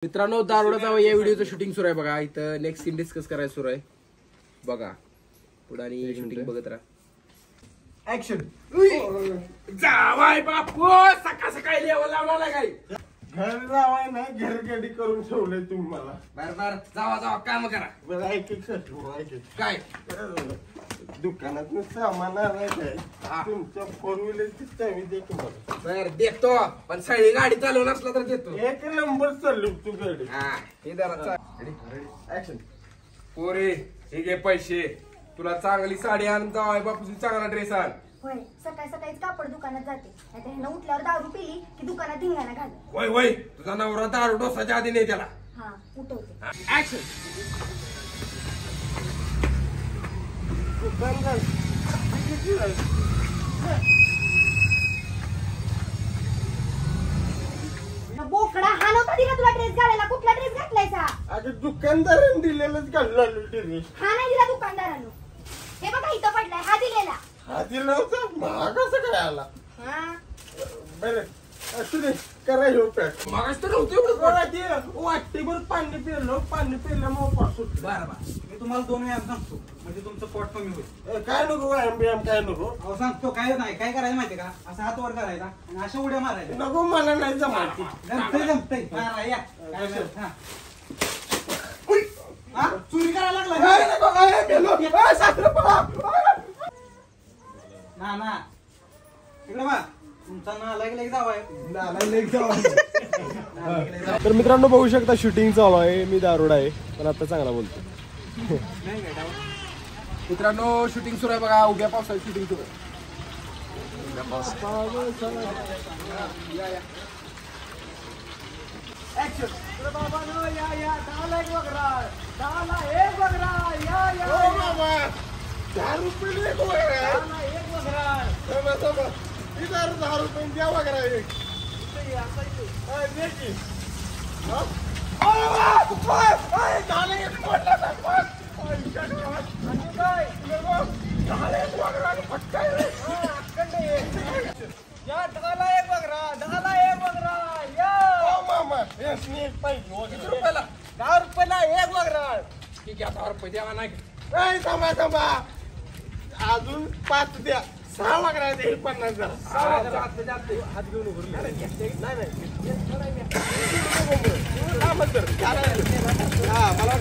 मित्रांनो दारोडाचा या व्हिडिओचं शूटिंग सुरू आहे बघा. इथं नेक्स्ट सीन डिस्कस करायला सुरू आहे बघा. पुढे शूटिंग बघत राहा. ऍक्शन. जावाय बापू सकाळ सकाळी लेवल लावला काय घर लावाय नाही घरगडी करून ठेवलंय तुम्हाला. बर बर जावा जावा काम करा. बरं ऐक काय दुकानात सामान आणायचंय. तुमच्या फोर व्हीलरची चावी दे की मला. बर देतो पण सगळी गाडी चालवून असला तर देतो. एक नंबर चालू तू गाडी. हा हे जरा ऍक्शन. पोरे हे घे पैसे. तुला चांगली साडी आण जावाय बापूची चांगला ड्रेस आण. होय सकाळी सकाळीच कापड दुकानात जाते नाहीतर ह्यानं उठल्यावर दारू पिली की दुकानात धिंगाणा घाल. वय वय तुझा नवरा दारू डोसाच्या आधी नाही त्याला. हा उठवते. ऍक्शन. दुकानदार किती आहे? बोकडा हा नव्हता दिला तुला ड्रेस घालायला. कुठला ड्रेस घातलायचा? अगं दुकानदाराने दिलेलंच घालू ड्रेस. हा नाही दिला दुकानदारानं. हे बघा इथं पडलाय. हा दिलेला. हा दिला होता महाग कसं काय आला? हा बरं असू दे करा ह्यो पॅक. मागास तर नव्हतं एवढं. वाटते बरं पाणी पिल्यामुळे पास सुटलं. बरं बरं मी तुम्हाला 2 व्यायाम सांगतो म्हणजे तुमचं पोट कमी होईल. काय नको व्यायाम बियाम काय नको. अहो सांगतो काय नाही काय करायचं माहितीये का, असा हात वर करायचा आणि अशा उड्या मारायच्या. नको मला नाही जमायची. जमतंय हा, या. काय माहित, हा. हा, चोरी करायला लागला ना इकडे बा. तुमचा नालायक जावाय. तर मित्रांनो बघू शकता शूटिंग चालू आहे. मी दारोडा आहे पण आता चांगला बोलतो. मित्रांनो शूटिंग सुरू आहे बघा. उभ्या पावसाळ्यात शूटिंग सुरू आहे. ठीक आहे 10 रुपये द्यावा नाही. थांबा अजून 5 द्या. 6 वगैरे दे. 50 जरा हात घेऊन उभं नाही मला